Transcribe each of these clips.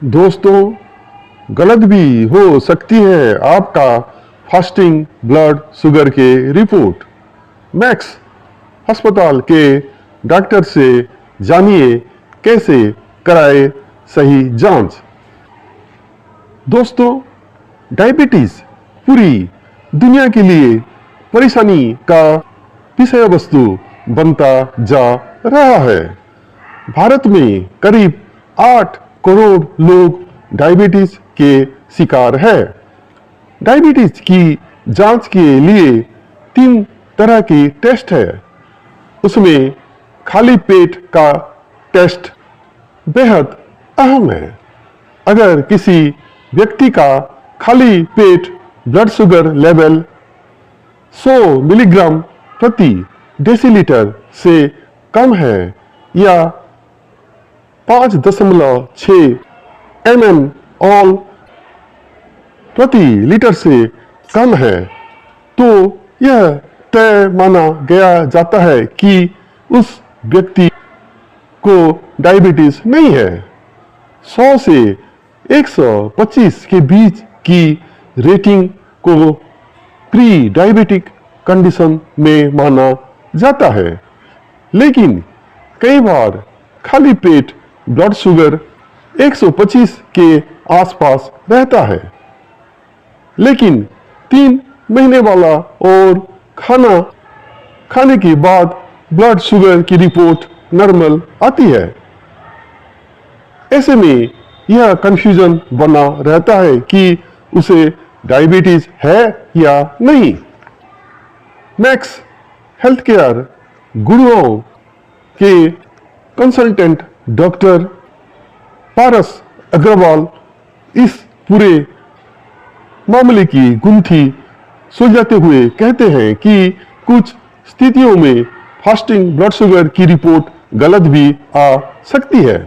दोस्तों, गलत भी हो सकती है आपका फास्टिंग ब्लड शुगर के रिपोर्ट। मैक्स अस्पताल के डॉक्टर से जानिए कैसे कराए सही जांच। दोस्तों, डायबिटीज पूरी दुनिया के लिए परेशानी का विषय वस्तु बनता जा रहा है। भारत में करीब 8 करोड़ लोग डायबिटीज के शिकार है। डायबिटीज की जांच के लिए 3 तरह की टेस्ट है। उसमें खाली पेट का टेस्ट बेहद अहम है। अगर किसी व्यक्ति का खाली पेट ब्लड शुगर लेवल 100 मिलीग्राम प्रति डेसीलीटर से कम है या 5.6 mm ऑल प्रति लीटर से कम है, तो यह तय माना गया जाता है कि उस व्यक्ति को डायबिटीज नहीं है। 100 से 125 के बीच की रेटिंग को प्री डायबिटिक कंडीशन में माना जाता है। लेकिन कई बार खाली पेट ब्लड शुगर 125 के आसपास रहता है, लेकिन 3 महीने वाला और खाना खाने के बाद ब्लड शुगर की रिपोर्ट नॉर्मल आती है। ऐसे में यह कंफ्यूजन बना रहता है कि उसे डायबिटीज है या नहीं। मैक्स हेल्थ केयर गुरुओं के कंसल्टेंट डॉक्टर पारस अग्रवाल इस पूरे मामले की गुंथी सुलझाते हुए कहते हैं कि कुछ स्थितियों में फास्टिंग ब्लड शुगर की रिपोर्ट गलत भी आ सकती है।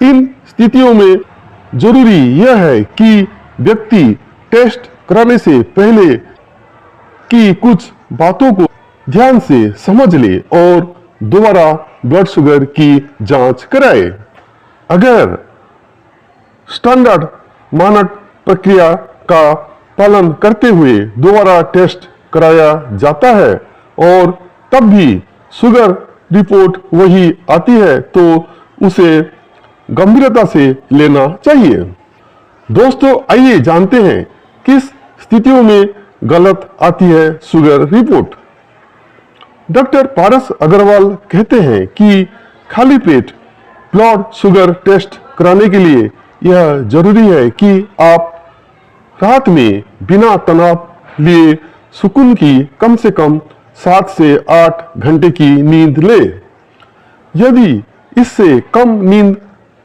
इन स्थितियों में जरूरी यह है कि व्यक्ति टेस्ट कराने से पहले की कुछ बातों को ध्यान से समझ ले और दोबारा ब्लड शुगर की जांच कराए। अगर स्टैंडर्ड मानक प्रक्रिया का पालन करते हुए दोबारा टेस्ट कराया जाता है और तब भी शुगर रिपोर्ट वही आती है, तो उसे गंभीरता से लेना चाहिए। दोस्तों, आइए जानते हैं किस स्थितियों में गलत आती है शुगर रिपोर्ट। डॉक्टर पारस अग्रवाल कहते हैं कि खाली पेट ब्लड शुगर टेस्ट कराने के लिए यह जरूरी है कि आप रात में बिना तनाव लिए सुकून की कम से कम 7 से 8 घंटे की नींद ले। यदि इससे कम नींद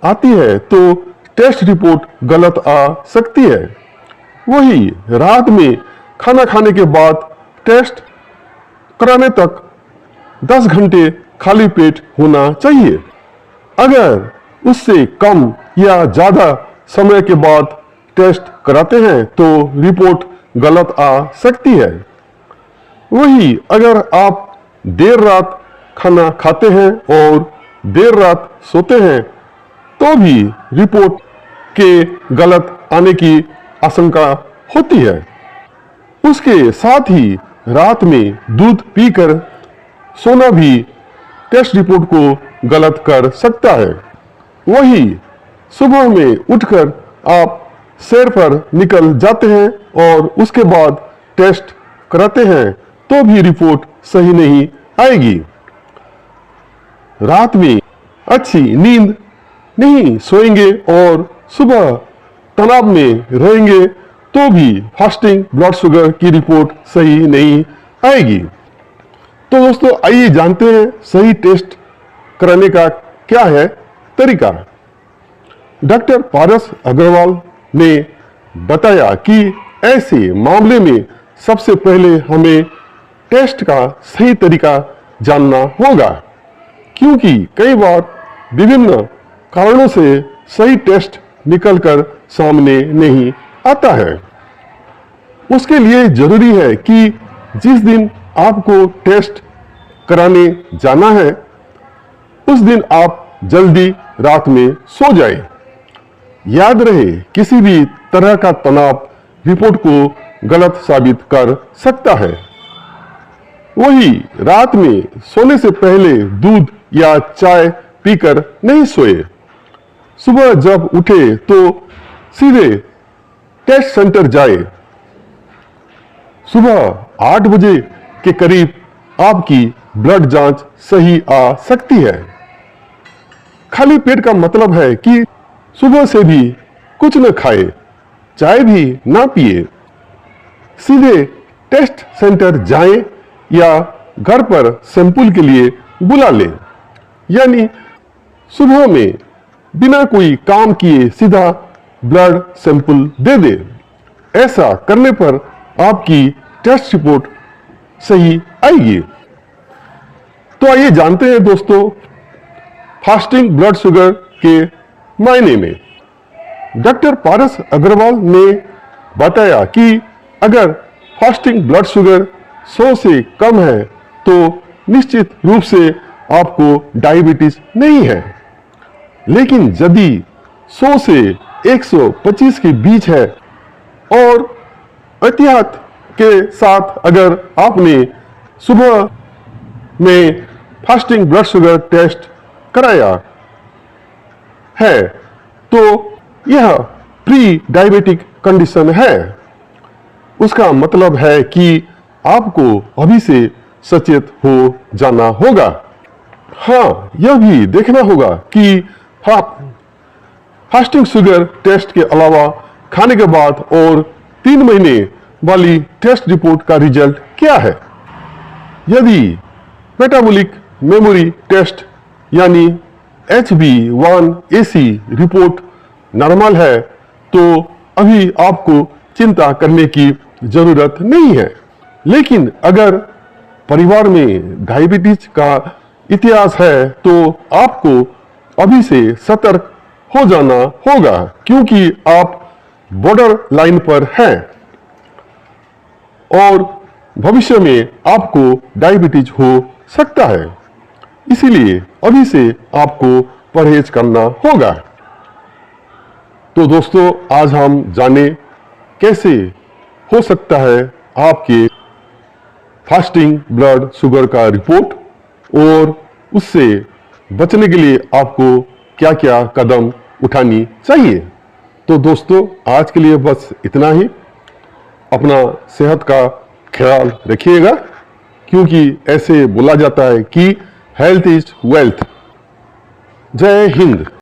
आती है तो टेस्ट रिपोर्ट गलत आ सकती है। वही रात में खाना खाने के बाद टेस्ट कराने तक 10 घंटे खाली पेट होना चाहिए। अगर उससे कम या ज्यादा समय के बाद टेस्ट कराते हैं तो रिपोर्ट गलत आ सकती है। वही अगर आप देर रात खाना खाते हैं और देर रात सोते हैं तो भी रिपोर्ट के गलत आने की आशंका होती है। उसके साथ ही रात में दूध पीकर सोना भी टेस्ट रिपोर्ट को गलत कर सकता है। वही सुबह में उठकर आप सैर पर निकल जाते हैं और उसके बाद टेस्ट कराते हैं तो भी रिपोर्ट सही नहीं आएगी। रात में अच्छी नींद नहीं सोएंगे और सुबह तनाव में रहेंगे तो भी फास्टिंग ब्लड शुगर की रिपोर्ट सही नहीं आएगी। तो दोस्तों, आइए जानते हैं सही टेस्ट कराने का क्या है तरीका। डॉक्टर पारस अग्रवाल ने बताया कि ऐसे मामले में सबसे पहले हमें टेस्ट का सही तरीका जानना होगा, क्योंकि कई बार विभिन्न कारणों से सही टेस्ट निकलकर सामने नहीं आता है। उसके लिए जरूरी है कि जिस दिन आपको टेस्ट कराने जाना है उस दिन आप जल्दी रात में सो जाए। याद रहे, किसी भी तरह का तनाव रिपोर्ट को गलत साबित कर सकता है। वही रात में सोने से पहले दूध या चाय पीकर नहीं सोए। सुबह जब उठे तो सीधे टेस्ट सेंटर जाए। सुबह 8 बजे के करीब आपकी ब्लड जांच सही आ सकती है। खाली पेट का मतलब है कि सुबह से भी कुछ न खाए, चाय भी ना पिए। सीधे टेस्ट सेंटर जाएं या घर पर सैंपल के लिए बुला लें। यानी सुबह में बिना कोई काम किए सीधा ब्लड सैंपल दे दे। ऐसा करने पर आपकी टेस्ट रिपोर्ट सही आएगी। तो आइए जानते हैं दोस्तों, फास्टिंग ब्लड शुगर के मायने में। डॉक्टर पारस अग्रवाल ने बताया कि अगर फास्टिंग ब्लड शुगर 100 से कम है तो निश्चित रूप से आपको डायबिटीज नहीं है। लेकिन यदि 100 से 125 के बीच है और एहतियात के साथ अगर आपने सुबह में फास्टिंग ब्लड शुगर टेस्ट कराया है तो यह प्री डायबिटिक कंडीशन है। उसका मतलब है कि आपको अभी से सचेत हो जाना होगा। हाँ, यह भी देखना होगा कि फास्टिंग शुगर टेस्ट के अलावा खाने के बाद और 3 महीने वाली टेस्ट रिपोर्ट का रिजल्ट क्या है। यदि मेटाबॉलिक मेमोरी टेस्ट यानी HbA1c रिपोर्ट नॉर्मल है तो अभी आपको चिंता करने की जरूरत नहीं है। लेकिन अगर परिवार में डायबिटीज का इतिहास है तो आपको अभी से सतर्क हो जाना होगा, क्योंकि आप बॉर्डर लाइन पर हैं और भविष्य में आपको डायबिटीज हो सकता है। इसीलिए अभी से आपको परहेज करना होगा। तो दोस्तों, आज हम जाने कैसे हो सकता है आपके फास्टिंग ब्लड शुगर का रिपोर्ट और उससे बचने के लिए आपको क्या क्या कदम उठानी चाहिए। तो दोस्तों, आज के लिए बस इतना ही। अपना सेहत का ख्याल रखिएगा, क्योंकि ऐसे बोला जाता है कि हेल्थ इज वेल्थ। जय हिंद।